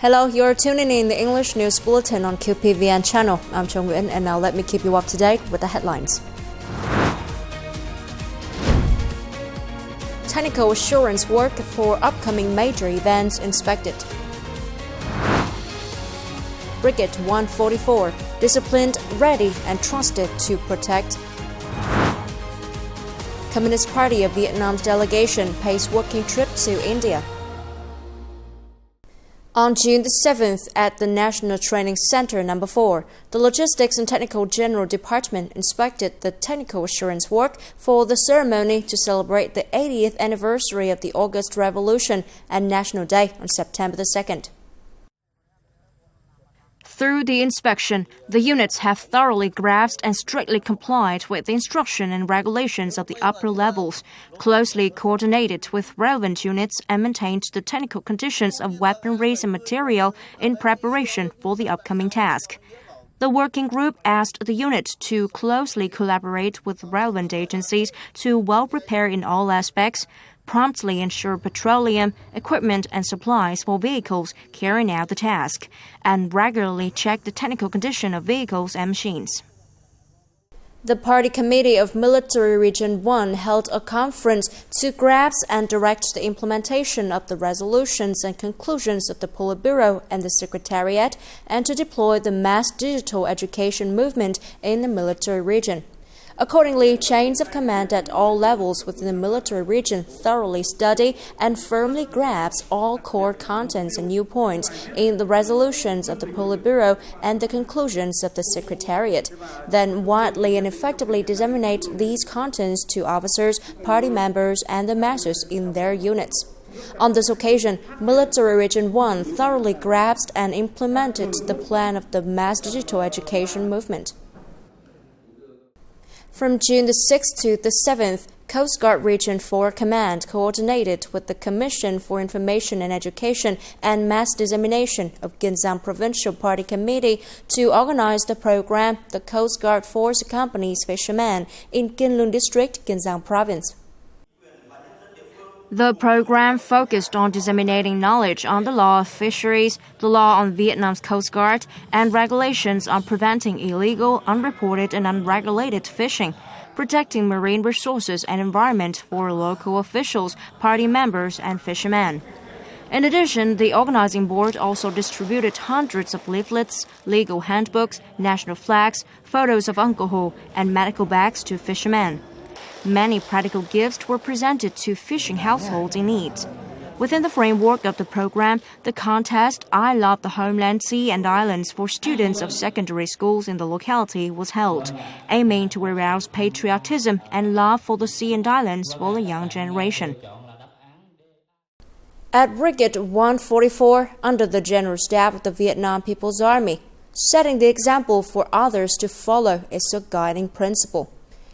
Hello, you're tuning in the English News Bulletin on QPVN channel. I'm Nguyễn, and now let me keep you up to date with the headlines. Technical assurance work for upcoming major events inspected. Brigade 144, disciplined, ready, and trusted to protect. Communist Party of Vietnam's delegation pays working trip to India. On June the 7th, at the National Training Center No. 4, the Logistics and Technical General Department inspected the technical assurance work for the ceremony to celebrate the 80th anniversary of the August Revolution and National Day on September the 2nd. Through the inspection, the units have thoroughly grasped and strictly complied with the instruction and regulations of the upper levels, closely coordinated with relevant units, and maintained the technical conditions of weaponries and material in preparation for the upcoming task. The working group asked the unit to closely collaborate with relevant agencies to well prepare in all aspects, promptly ensure petroleum, equipment, and supplies for vehicles carrying out the task, and regularly check the technical condition of vehicles and machines. The Party Committee of Military Region 1 held a conference to grasp and direct the implementation of the resolutions and conclusions of the Politburo and the Secretariat, and to deploy the mass digital education movement in the military region. Accordingly, chains of command at all levels within the military region thoroughly study and firmly grasp all core contents and new points in the resolutions of the Politburo and the conclusions of the Secretariat, then widely and effectively disseminate these contents to officers, party members, and the masses in their units. On this occasion, Military Region 1 thoroughly grasped and implemented the plan of the mass digital education movement. From June the 6th to the 7th, Coast Guard Region 4 Command coordinated with the Commission for Information and Education and Mass Dissemination of Gyeongsang Provincial Party Committee to organize the program The Coast Guard Force Accompanies Fishermen in Gyeonglun District, Gyeongsang Province. The program focused on disseminating knowledge on the law of fisheries, the law on Vietnam's Coast Guard, and regulations on preventing illegal, unreported, and unregulated fishing, protecting marine resources and environment for local officials, party members, and fishermen. In addition, the organizing board also distributed hundreds of leaflets, legal handbooks, national flags, photos of alcohol, and medical bags to fishermen. Many practical gifts were presented to fishing households in need. Within the framework of the program, the contest I Love the Homeland Sea and Islands for students of secondary schools in the locality was held, aiming to arouse patriotism and love for the sea and islands for the young generation. At Brigade 144, under the General Staff of the Vietnam People's Army, setting the example for others to follow is a guiding principle.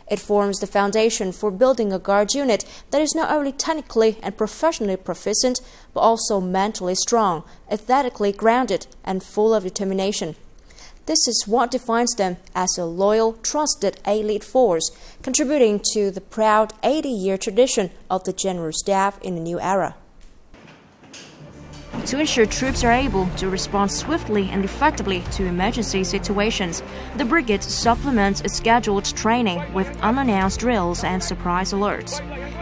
It forms the foundation for building a guard unit that is not only technically and professionally proficient, but also mentally strong, aesthetically grounded, and full of determination. This is what defines them as a loyal, trusted elite force, contributing to the proud 80-year tradition of the General Staff in the new era. To ensure troops are able to respond swiftly and effectively to emergency situations, the brigade supplements its scheduled training with unannounced drills and surprise alerts.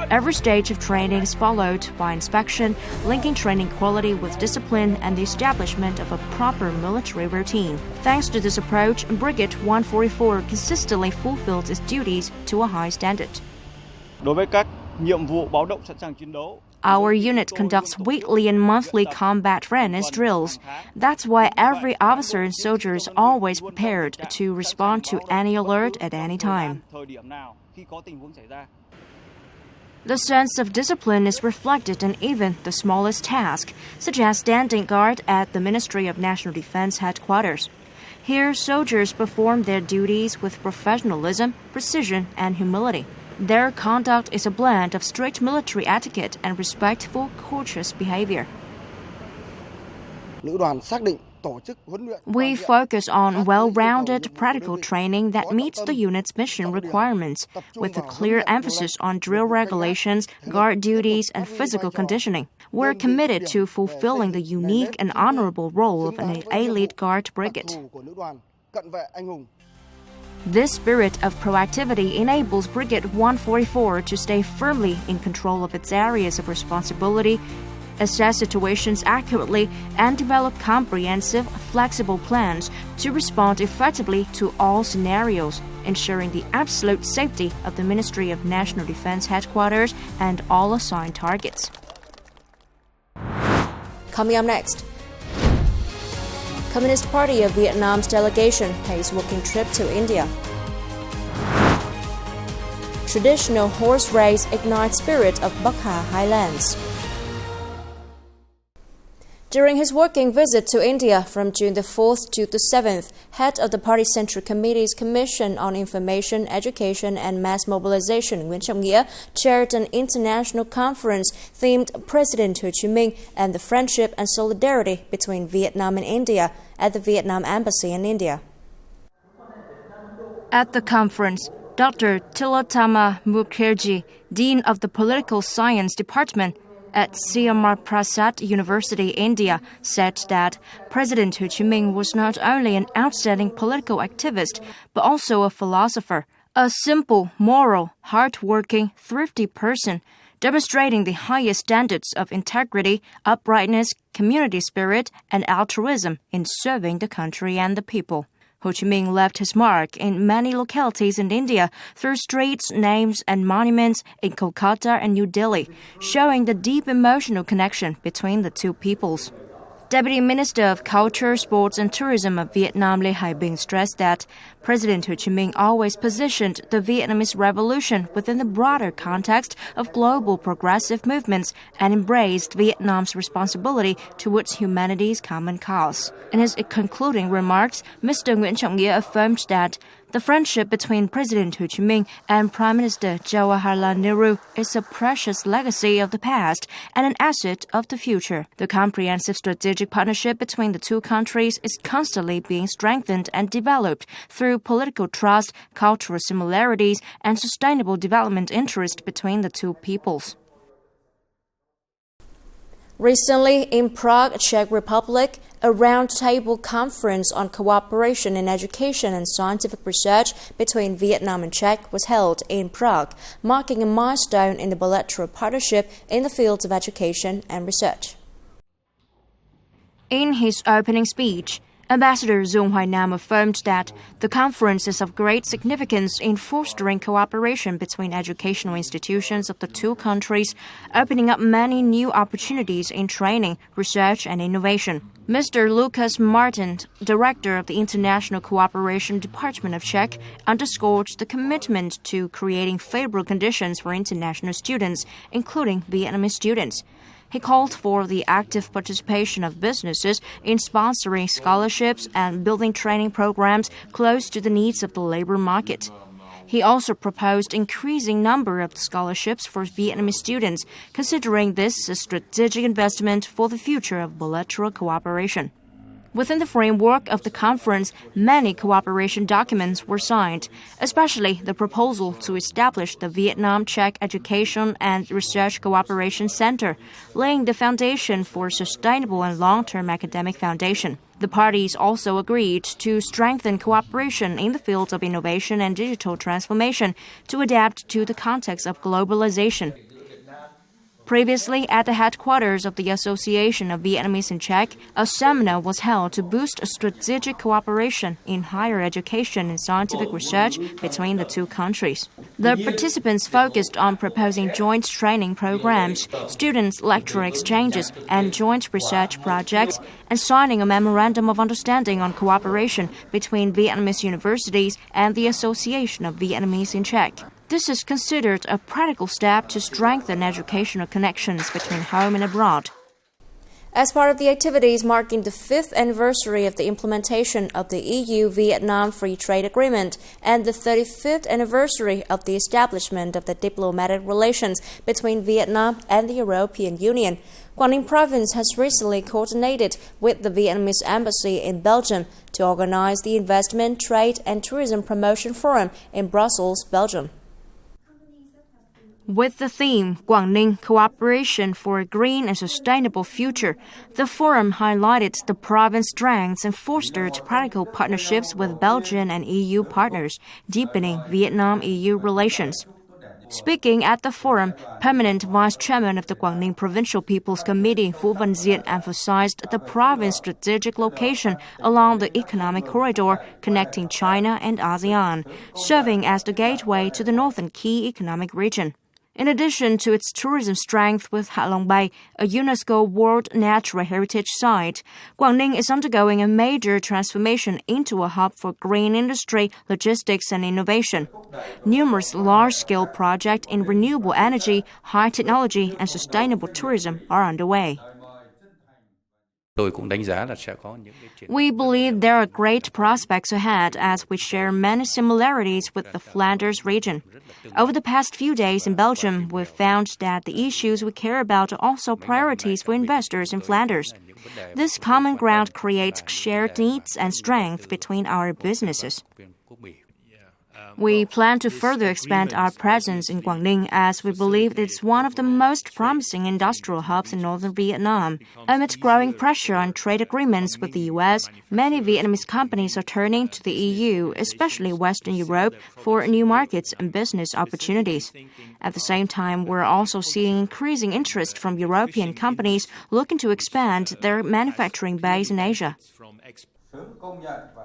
Every stage of training is followed by inspection, linking training quality with discipline and the establishment of a proper military routine. Thanks to this approach, Brigade 144 consistently fulfills its duties to a high standard. Đối với các nhiệm vụ báo động sẵn sàng chiến đấu, our unit conducts weekly and monthly combat readiness drills. That's why every officer and soldier is always prepared to respond to any alert at any time. The sense of discipline is reflected in even the smallest task, such as standing guard at the Ministry of National Defense headquarters. Here, soldiers perform their duties with professionalism, precision, and humility. Their conduct is a blend of strict military etiquette and respectful, courteous behavior. Lữ đoàn xác định We focus on well-rounded practical training that meets the unit's mission requirements, with a clear emphasis on drill regulations, guard duties, and physical conditioning. We're committed to fulfilling the unique and honorable role of an elite guard brigade. This spirit of proactivity enables Brigade 144 to stay firmly in control of its areas of responsibility, assess situations accurately, and develop comprehensive, flexible plans to respond effectively to all scenarios, ensuring the absolute safety of the Ministry of National Defense headquarters and all assigned targets. Coming up next, Communist Party of Vietnam's delegation pays walking trip to India. Traditional horse race ignites spirit of Bakha Highlands. During his working visit to India from June the 4th to the 7th, head of the Party Central Committee's Commission on Information, Education and Mass Mobilization, Nguyễn Trọng Nghĩa, chaired an international conference themed President Hồ Chí Minh and the Friendship and Solidarity between Vietnam and India at the Vietnam Embassy in India. At the conference, Dr. Tilottama Mukherjee, Dean of the Political Science Department at Syama Prasad University, India, said that President Ho Chi Minh was not only an outstanding political activist, but also a philosopher, a simple, moral, hard-working, thrifty person, demonstrating the highest standards of integrity, uprightness, community spirit, and altruism in serving the country and the people. Ho Chi Minh left his mark in many localities in India through streets, names, and monuments in Kolkata and New Delhi, showing the deep emotional connection between the two peoples. Deputy Minister of Culture, Sports and Tourism of Vietnam Lê Hải Bình stressed that President Ho Chi Minh always positioned the Vietnamese Revolution within the broader context of global progressive movements and embraced Vietnam's responsibility towards humanity's common cause. In his concluding remarks, Mr. Nguyễn Trọng Nghĩa affirmed that the friendship between President Ho Chi Minh and Prime Minister Jawaharlal Nehru is a precious legacy of the past and an asset of the future. The comprehensive strategic partnership between the two countries is constantly being strengthened and developed through political trust, cultural similarities, and sustainable development interest between the two peoples. Recently, in Prague, Czech Republic, a roundtable conference on cooperation in education and scientific research between Vietnam and Czech was held in Prague, marking a milestone in the bilateral partnership in the fields of education and research. In his opening speech, Ambassador Dung Hoài Nam affirmed that the conference is of great significance in fostering cooperation between educational institutions of the two countries, opening up many new opportunities in training, research, and innovation. Mr. Lukas Martin, director of the International Cooperation Department of Czech, underscored the commitment to creating favorable conditions for international students, including Vietnamese students. He called for the active participation of businesses in sponsoring scholarships and building training programs close to the needs of the labor market. He also proposed increasing number of scholarships for Vietnamese students, considering this a strategic investment for the future of bilateral cooperation. Within the framework of the conference, many cooperation documents were signed, especially the proposal to establish the Vietnam-Czech Education and Research Cooperation Center, laying the foundation for sustainable and long-term academic foundation. The parties also agreed to strengthen cooperation in the fields of innovation and digital transformation to adapt to the context of globalization. Previously, at the headquarters of the Association of Vietnamese in Czech, a seminar was held to boost strategic cooperation in higher education and scientific research between the two countries. The participants focused on proposing joint training programs, student-lecturer exchanges, and joint research projects, and signing a memorandum of understanding on cooperation between Vietnamese universities and the Association of Vietnamese in Czech. This is considered a practical step to strengthen educational connections between home and abroad. As part of the activities marking the 5th anniversary of the implementation of the EU-Vietnam Free Trade Agreement and the 35th anniversary of the establishment of the diplomatic relations between Vietnam and the European Union, Quảng Ninh Province has recently coordinated with the Vietnamese Embassy in Belgium to organize the Investment, Trade and Tourism Promotion Forum in Brussels, Belgium. With the theme, Quảng Ninh Cooperation for a Green and Sustainable Future, the forum highlighted the province's strengths and fostered practical partnerships with Belgian and EU partners, deepening Vietnam-EU relations. Speaking at the forum, Permanent Vice Chairman of the Quảng Ninh Provincial People's Committee, Vũ Văn Diện, emphasized the province's strategic location along the economic corridor connecting China and ASEAN, serving as the gateway to the northern key economic region. In addition to its tourism strength with Hạ Long Bay, a UNESCO World Natural Heritage Site, Quảng Ninh is undergoing a major transformation into a hub for green industry, logistics and innovation. Numerous large-scale projects in renewable energy, high technology and sustainable tourism are underway. We believe there are great prospects ahead as we share many similarities with the Flanders region. Over the past few days in Belgium, we've found that the issues we care about are also priorities for investors in Flanders. This common ground creates shared needs and strength between our businesses. We plan to further expand our presence in Quảng Ninh as we believe it's one of the most promising industrial hubs in northern Vietnam. Amid growing pressure on trade agreements with the U.S., many Vietnamese companies are turning to the EU, especially Western Europe, for new markets and business opportunities. At the same time, we're also seeing increasing interest from European companies looking to expand their manufacturing base in Asia.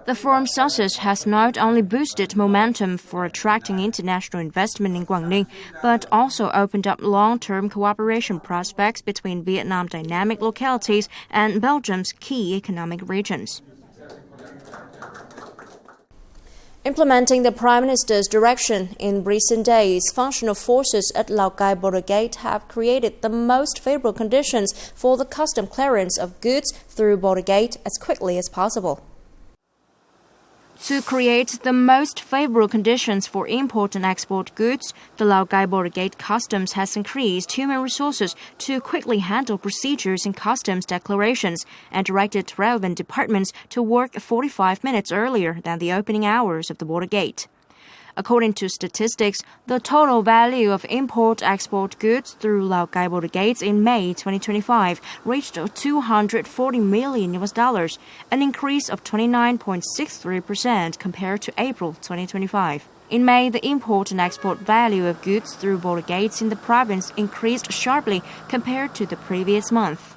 The forum's success has not only boosted momentum for attracting international investment in Quảng Ninh, but also opened up long-term cooperation prospects between Vietnam's dynamic localities and Belgium's key economic regions. Implementing the Prime Minister's direction in recent days, functional forces at Lào Cai border gate have created the most favorable conditions for the custom clearance of goods through border gate as quickly as possible. To create the most favorable conditions for import and export goods, the Lào Cai border gate customs has increased human resources to quickly handle procedures in customs declarations and directed relevant departments to work 45 minutes earlier than the opening hours of the border gate. According to statistics, the total value of import-export goods through Lào Cai border gates in May 2025 reached $240 million, an increase of 29.63% compared to April 2025. In May, the import and export value of goods through border gates in the province increased sharply compared to the previous month.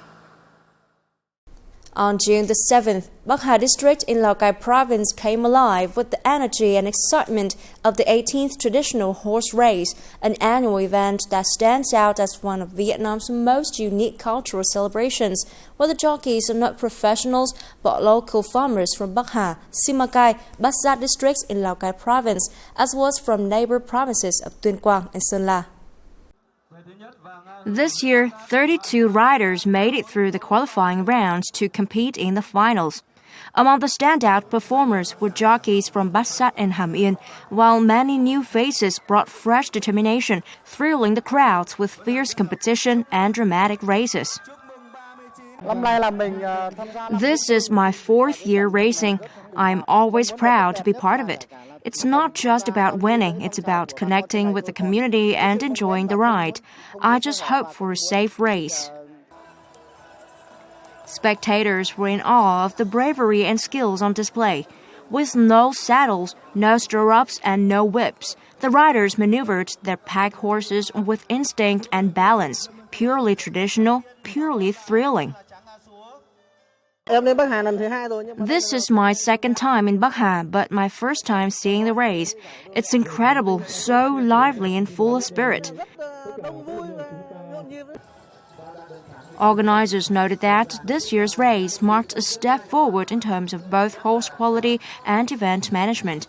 On June the 7th, Bắc Hà district in Lào Cai province came alive with the energy and excitement of the 18th traditional horse race, an annual event that stands out as one of Vietnam's most unique cultural celebrations, where the jockeys are not professionals but local farmers from Bắc Hà, Simacai, Bát Sát districts in Lào Cai province, as well as from neighbor provinces of Tuyên Quang and Sơn La. This year, 32 riders made it through the qualifying rounds to compete in the finals. Among the standout performers were jockeys from Bát Sát and Hàm Yên, while many new faces brought fresh determination, thrilling the crowds with fierce competition and dramatic races. This is my 4th year racing. I'm always proud to be part of it. It's not just about winning, it's about connecting with the community and enjoying the ride. I just hope for a safe race. Spectators were in awe of the bravery and skills on display. With no saddles, no stirrups, and no whips, the riders maneuvered their pack horses with instinct and balance, purely traditional, purely thrilling. This is my 2nd time in Bắc Hà, but my first time seeing the race. It's incredible, so lively and full of spirit. Organizers noted that this year's race marked a step forward in terms of both horse quality and event management.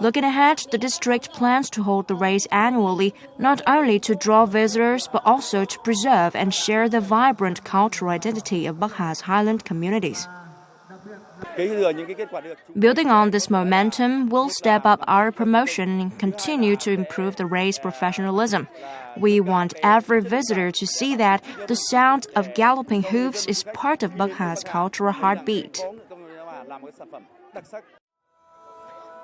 Looking ahead, the district plans to hold the race annually, not only to draw visitors, but also to preserve and share the vibrant cultural identity of Bắc Ha's highland communities. Building on this momentum, we'll step up our promotion and continue to improve the race professionalism. We want every visitor to see that the sound of galloping hoofs is part of Bắc Ha's cultural heartbeat.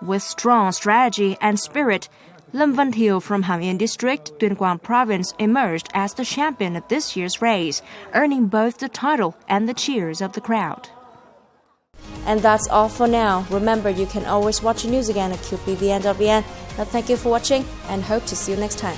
With strong strategy and spirit, Lâm Văn Thiều from Hàm Yên District, Tuyên Quang Province emerged as the champion of this year's race, earning both the title and the cheers of the crowd. And that's all for now. Remember, you can always watch the news again at QPVN.vn. Thank you for watching and hope to see you next time.